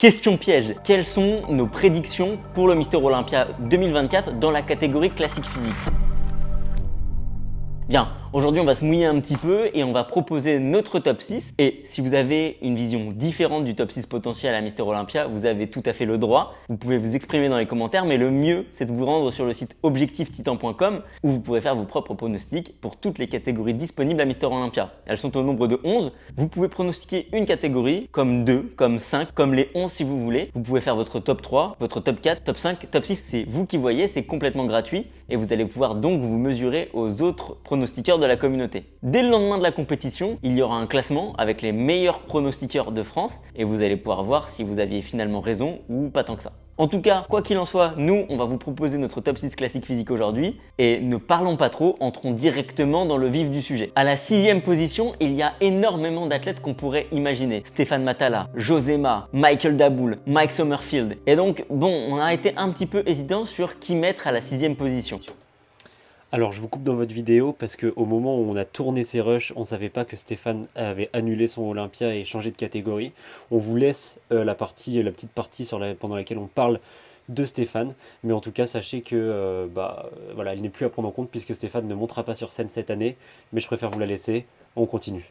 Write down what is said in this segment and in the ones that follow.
Question piège, quelles sont nos prédictions pour le Mister Olympia 2024 dans la catégorie classique physique? Bien, aujourd'hui on va se mouiller un petit peu et on va proposer notre top 6. Et si vous avez une vision différente du top 6 potentiel à Mister Olympia, vous avez tout à fait le droit. Vous pouvez vous exprimer dans les commentaires, mais le mieux c'est de vous rendre sur le site objectiftitan.com où vous pourrez faire vos propres pronostics pour toutes les catégories disponibles à Mister Olympia. Elles sont au nombre de 11. Vous pouvez pronostiquer une catégorie, comme 2, comme 5, comme les 11 si vous voulez. Vous pouvez faire votre top 3, votre top 4, top 5, top 6. C'est vous qui voyez, c'est complètement gratuit et vous allez pouvoir donc vous mesurer aux autres pronostiqueurs de la communauté. Dès le lendemain de la compétition, il y aura un classement avec les meilleurs pronostiqueurs de France et vous allez pouvoir voir si vous aviez finalement raison ou pas tant que ça. En tout cas, quoi qu'il en soit, nous, on va vous proposer notre top 6 classique physique aujourd'hui et ne parlons pas trop, entrons directement dans le vif du sujet. À la 6e position, il y a énormément d'athlètes qu'on pourrait imaginer. Stéphane Matala, Josema, Michael Daboul, Mike Summerfield. Et donc, bon, on a été un petit peu hésitant sur qui mettre à la 6e position. Alors je vous coupe dans votre vidéo parce qu'au moment où on a tourné ces rushs, on ne savait pas que Stéphane avait annulé son Olympia et changé de catégorie. On vous laisse la petite partie pendant laquelle on parle de Stéphane, mais en tout cas sachez que voilà, il n'est plus à prendre en compte puisque Stéphane ne montera pas sur scène cette année, mais je préfère vous la laisser. On continue.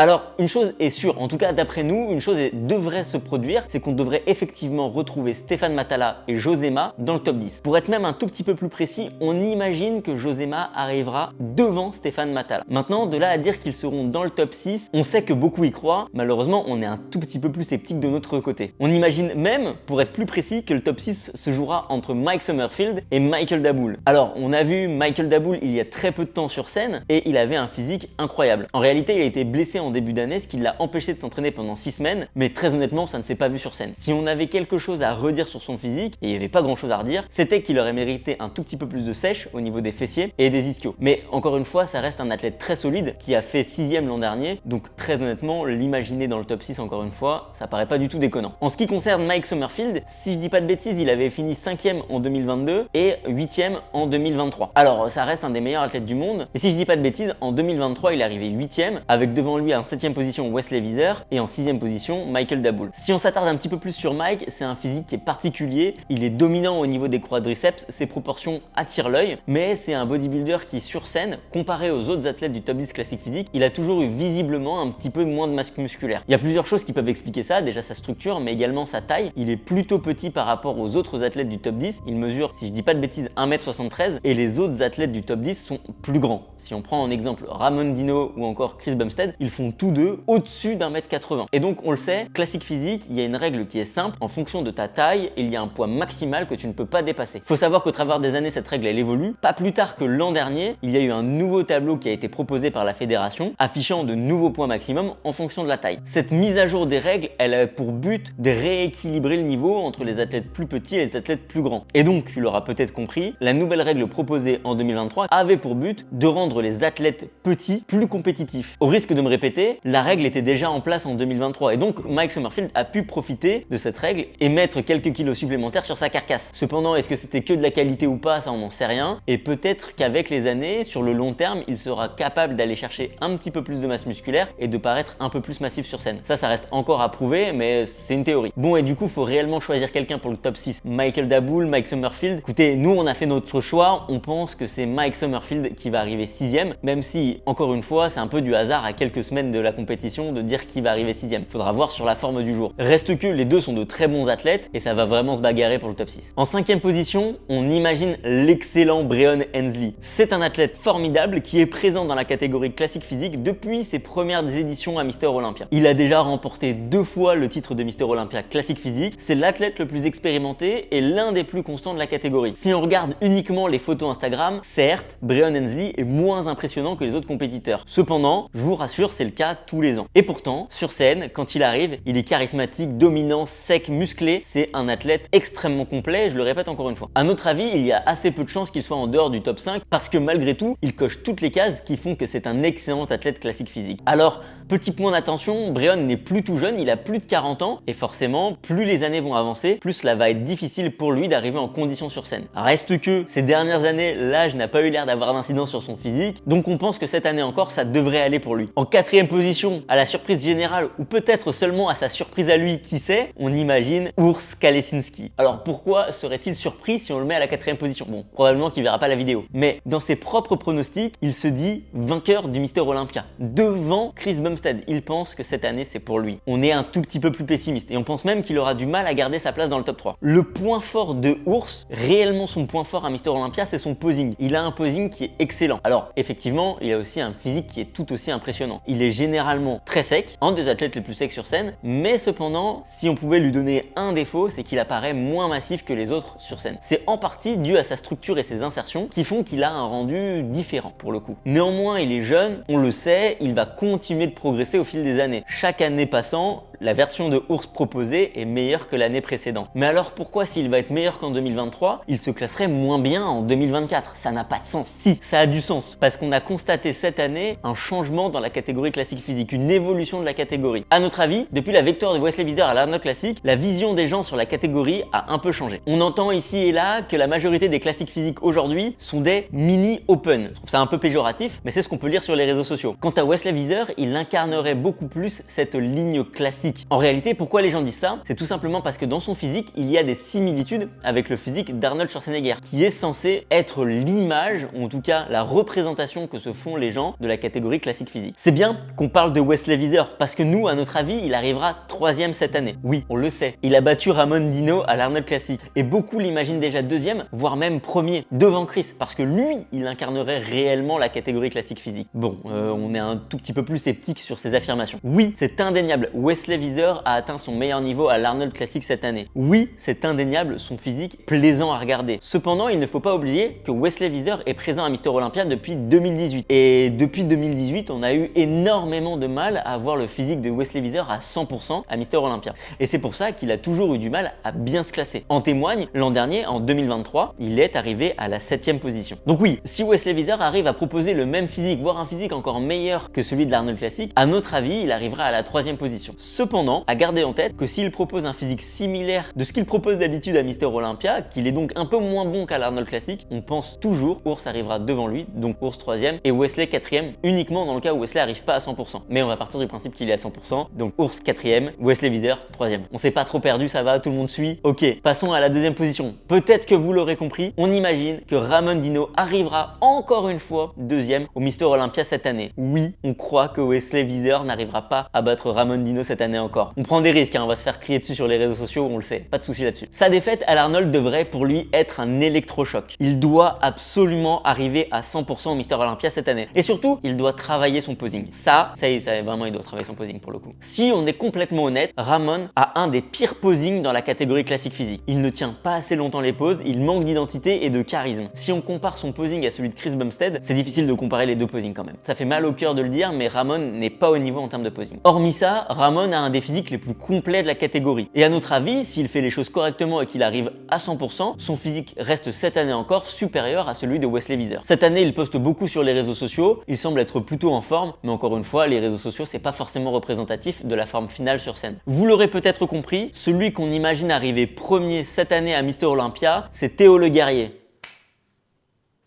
Alors, une chose est sûre, en tout cas d'après nous, une chose devrait se produire, c'est qu'on devrait effectivement retrouver Stéphane Matala et Josema dans le top 10. Pour être même un tout petit peu plus précis, on imagine que Josema arrivera devant Stéphane Matala. Maintenant, de là à dire qu'ils seront dans le top 6, on sait que beaucoup y croient, malheureusement on est un tout petit peu plus sceptique de notre côté. On imagine même, pour être plus précis, que le top 6 se jouera entre Mike Summerfield et Michael Daboul. Alors, on a vu Michael Daboul il y a très peu de temps sur scène et il avait un physique incroyable. En réalité, il a été blessé en début d'année, ce qui l'a empêché de s'entraîner pendant 6 semaines, mais très honnêtement ça ne s'est pas vu sur scène. Si on avait quelque chose à redire sur son physique, et il n'y avait pas grand chose à redire, c'était qu'il aurait mérité un tout petit peu plus de sèche au niveau des fessiers et des ischios. Mais encore une fois, ça reste un athlète très solide qui a fait 6e l'an dernier, donc très honnêtement, l'imaginer dans le top 6 encore une fois, ça paraît pas du tout déconnant. En ce qui concerne Mike Summerfield, si je dis pas de bêtises, il avait fini 5e en 2022 et 8e en 2023. Alors ça reste un des meilleurs athlètes du monde, et si je dis pas de bêtises, en 2023 il est arrivé 8e, avec devant lui un 7e position Wesley Visser et en 6e position Michael Daboul. Si on s'attarde un petit peu plus sur Mike, c'est un physique qui est particulier, il est dominant au niveau des quadriceps, ses proportions attirent l'œil, mais c'est un bodybuilder qui sur scène, comparé aux autres athlètes du top 10 classique physique, il a toujours eu visiblement un petit peu moins de masse musculaire. Il y a plusieurs choses qui peuvent expliquer ça, déjà sa structure, mais également sa taille. Il est plutôt petit par rapport aux autres athlètes du top 10, il mesure, si je dis pas de bêtises, 1m73 et les autres athlètes du top 10 sont plus grands. Si on prend en exemple Ramon Dino ou encore Chris Bumstead, ils font tous deux au-dessus d'1m80. Et donc on le sait, classique physique, il y a une règle qui est simple, en fonction de ta taille, il y a un poids maximal que tu ne peux pas dépasser. Faut savoir qu'au travers des années, cette règle elle évolue. Pas plus tard que l'an dernier, il y a eu un nouveau tableau qui a été proposé par la fédération, affichant de nouveaux poids maximum en fonction de la taille. Cette mise à jour des règles, elle a pour but de rééquilibrer le niveau entre les athlètes plus petits et les athlètes plus grands. Et donc, tu l'auras peut-être compris, la nouvelle règle proposée en 2023 avait pour but de rendre les athlètes petits plus compétitifs. Au risque de me répéter, la règle était déjà en place en 2023 et donc Mike Summerfield a pu profiter de cette règle et mettre quelques kilos supplémentaires sur sa carcasse. Cependant, est-ce que c'était que de la qualité ou pas, ça on n'en sait rien, et peut-être qu'avec les années, sur le long terme, il sera capable d'aller chercher un petit peu plus de masse musculaire et de paraître un peu plus massif sur scène. Ça reste encore à prouver, mais c'est une théorie. Bon, et du coup, faut réellement choisir quelqu'un pour le top 6. Michael Daboul, Mike Summerfield. Écoutez, nous on a fait notre choix, on pense que c'est Mike Summerfield qui va arriver 6e, même si, encore une fois, c'est un peu du hasard à quelques semaines de la compétition de dire qui va arriver 6e. Faudra voir sur la forme du jour. Reste que les deux sont de très bons athlètes et ça va vraiment se bagarrer pour le top 6. En 5e position, on imagine l'excellent Breon Hensley. C'est un athlète formidable qui est présent dans la catégorie classique physique depuis ses premières éditions à Mister Olympia. Il a déjà remporté 2 fois le titre de Mister Olympia classique physique. C'est l'athlète le plus expérimenté et l'un des plus constants de la catégorie. Si on regarde uniquement les photos Instagram, certes, Breon Hensley est moins impressionnant que les autres compétiteurs. Cependant, je vous rassure, c'est le cas tous les ans. Et pourtant, sur scène, quand il arrive, il est charismatique, dominant, sec, musclé. C'est un athlète extrêmement complet, je le répète encore une fois. À notre avis, il y a assez peu de chances qu'il soit en dehors du top 5 parce que malgré tout, il coche toutes les cases qui font que c'est un excellent athlète classique physique. Alors, Petit point d'attention, Breon n'est plus tout jeune, il a plus de 40 ans et forcément, plus les années vont avancer, plus cela va être difficile pour lui d'arriver en condition sur scène. Reste que ces dernières années, l'âge n'a pas eu l'air d'avoir d'incidence sur son physique, donc on pense que cette année encore, ça devrait aller pour lui. En 4e position, à la surprise générale ou peut-être seulement à sa surprise à lui, qui sait, on imagine Urs Kalecinski. Alors pourquoi serait-il surpris si on le met à la 4e position? Bon, probablement qu'il verra pas la vidéo, mais dans ses propres pronostics, il se dit vainqueur du Mister Olympia devant Chris Bumstead. Il pense que cette année c'est pour lui. On est un tout petit peu plus pessimiste et on pense même qu'il aura du mal à garder sa place dans le top 3. Le point fort de Urs, réellement son point fort à Mister Olympia, c'est son posing. Il a un posing qui est excellent. Alors effectivement, il a aussi un physique qui est tout aussi impressionnant. Il est généralement très sec, un des athlètes les plus secs sur scène, mais cependant, si on pouvait lui donner un défaut, c'est qu'il apparaît moins massif que les autres sur scène. C'est en partie dû à sa structure et ses insertions qui font qu'il a un rendu différent pour le coup. Néanmoins, il est jeune, on le sait, il va continuer de progresser au fil des années. Chaque année passant, la version de Urs proposée est meilleure que l'année précédente. Mais alors pourquoi s'il va être meilleur qu'en 2023, il se classerait moins bien en 2024? Ça n'a pas de sens. Si, ça a du sens, parce qu'on a constaté cette année un changement dans la catégorie classique physique, une évolution de la catégorie. À notre avis, depuis la victoire de Wesley Visser à l'Arnold Classic, la vision des gens sur la catégorie a un peu changé. On entend ici et là que la majorité des classiques physiques aujourd'hui sont des mini-open. Je trouve ça un peu péjoratif, mais c'est ce qu'on peut lire sur les réseaux sociaux. Quant à Wesley Visser, il incarnerait beaucoup plus cette ligne classique. En réalité, pourquoi les gens disent ça? C'est tout simplement parce que dans son physique, il y a des similitudes avec le physique d'Arnold Schwarzenegger, qui est censé être l'image, ou en tout cas la représentation que se font les gens de la catégorie classique physique. C'est bien qu'on parle de Wesley Visser, parce que nous, à notre avis, il arrivera 3e cette année. Oui, on le sait. Il a battu Ramon Dino à l'Arnold Classic, et beaucoup l'imaginent déjà 2e, voire même 1er, devant Chris, parce que lui, il incarnerait réellement la catégorie classique physique. Bon, on est un tout petit peu plus sceptique sur ces affirmations. Oui, c'est indéniable, Wesley Visser a atteint son meilleur niveau à l'Arnold Classic cette année. Oui, c'est indéniable, son physique plaisant à regarder. Cependant, il ne faut pas oublier que Wesley Visser est présent à Mister Olympia depuis 2018. Et depuis 2018, on a eu énormément de mal à avoir le physique de Wesley Visser à 100% à Mister Olympia. Et c'est pour ça qu'il a toujours eu du mal à bien se classer. En témoigne, l'an dernier, en 2023, il est arrivé à la 7e position. Donc oui, si Wesley Visser arrive à proposer le même physique, voire un physique encore meilleur que celui de l'Arnold Classic, à notre avis, il arrivera à la 3e position. Cependant, à garder en tête que s'il propose un physique similaire de ce qu'il propose d'habitude à Mister Olympia, qu'il est donc un peu moins bon qu'à l'Arnold Classic, on pense toujours Urs arrivera devant lui, donc Urs 3e et Wesley 4e, uniquement dans le cas où Wesley arrive pas à 100%. Mais on va partir du principe qu'il est à 100%, donc Urs 4e, Wesley Visser 3e. On s'est pas trop perdu, ça va, tout le monde suit. Ok, passons à la 2e position. Peut-être que vous l'aurez compris, on imagine que Ramon Dino arrivera encore une fois 2e au Mister Olympia cette année. Oui, on croit que Wesley Visser n'arrivera pas à battre Ramon Dino cette année encore. On prend des risques, hein, on va se faire crier dessus sur les réseaux sociaux, on le sait, pas de souci là-dessus. Sa défaite à l'Arnold devrait pour lui être un électrochoc. Il doit absolument arriver à 100% au Mister Olympia cette année. Et surtout, il doit travailler son posing. Ça y est, vraiment, il doit travailler son posing pour le coup. Si on est complètement honnête, Ramon a un des pires posings dans la catégorie classique physique. Il ne tient pas assez longtemps les poses, il manque d'identité et de charisme. Si on compare son posing à celui de Chris Bumstead, c'est difficile de comparer les deux posings quand même. Ça fait mal au cœur de le dire, mais Ramon n'est pas au niveau en termes de posing. Hormis ça, Ramon a un des physiques les plus complets de la catégorie. Et à notre avis, s'il fait les choses correctement et qu'il arrive à 100%, son physique reste cette année encore supérieur à celui de Wesley Visser. Cette année, il poste beaucoup sur les réseaux sociaux, il semble être plutôt en forme, mais encore une fois, les réseaux sociaux, c'est pas forcément représentatif de la forme finale sur scène. Vous l'aurez peut-être compris, celui qu'on imagine arriver premier cette année à Mister Olympia, c'est Théo Le Guerrier.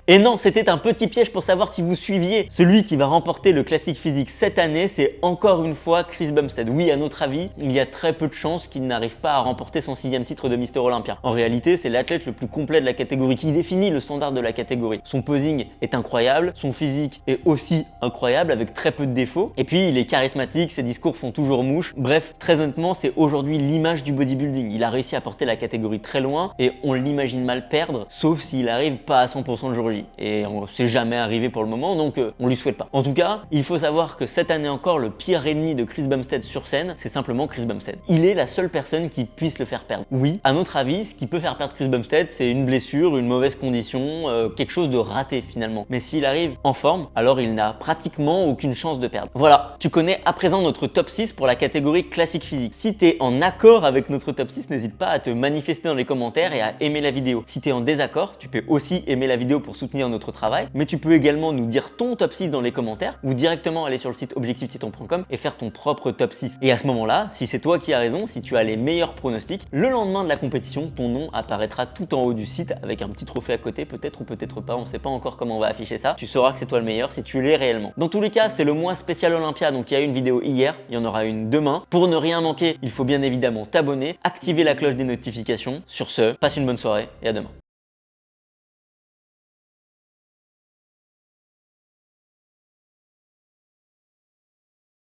Et non, c'était un petit piège pour savoir si vous suiviez. Celui qui va remporter le classique physique cette année, c'est encore une fois Chris Bumstead. Oui, à notre avis, il y a très peu de chances qu'il n'arrive pas à remporter son 6e titre de Mister Olympia. En réalité, c'est l'athlète le plus complet de la catégorie qui définit le standard de la catégorie. Son posing est incroyable, son physique est aussi incroyable avec très peu de défauts. Et puis, il est charismatique, ses discours font toujours mouche. Bref, très honnêtement, c'est aujourd'hui l'image du bodybuilding. Il a réussi à porter la catégorie très loin et on l'imagine mal perdre, sauf s'il arrive pas à 100% le jour J. Et c'est jamais arrivé pour le moment, donc on lui souhaite pas. En tout cas, il faut savoir que cette année encore, le pire ennemi de Chris Bumstead sur scène, c'est simplement Chris Bumstead. Il est la seule personne qui puisse le faire perdre. Oui, à notre avis, ce qui peut faire perdre Chris Bumstead, c'est une blessure, une mauvaise condition, quelque chose de raté finalement. Mais s'il arrive en forme, alors il n'a pratiquement aucune chance de perdre. Voilà, tu connais à présent notre top 6 pour la catégorie classique physique. Si tu es en accord avec notre top 6, n'hésite pas à te manifester dans les commentaires et à aimer la vidéo. Si tu es en désaccord, tu peux aussi aimer la vidéo pour soutenir soutenir notre travail, mais tu peux également nous dire ton top 6 dans les commentaires ou directement aller sur le site objectiftiton.com et faire ton propre top 6. Et à ce moment-là, si c'est toi qui as raison, si tu as les meilleurs pronostics, le lendemain de la compétition, ton nom apparaîtra tout en haut du site avec un petit trophée à côté, peut-être ou peut-être pas, on sait pas encore comment on va afficher ça. Tu sauras que c'est toi le meilleur si tu l'es réellement. Dans tous les cas, c'est le mois spécial Olympia, donc il y a eu une vidéo hier, il y en aura une demain. Pour ne rien manquer, il faut bien évidemment t'abonner, activer la cloche des notifications. Sur ce, passe une bonne soirée et à demain.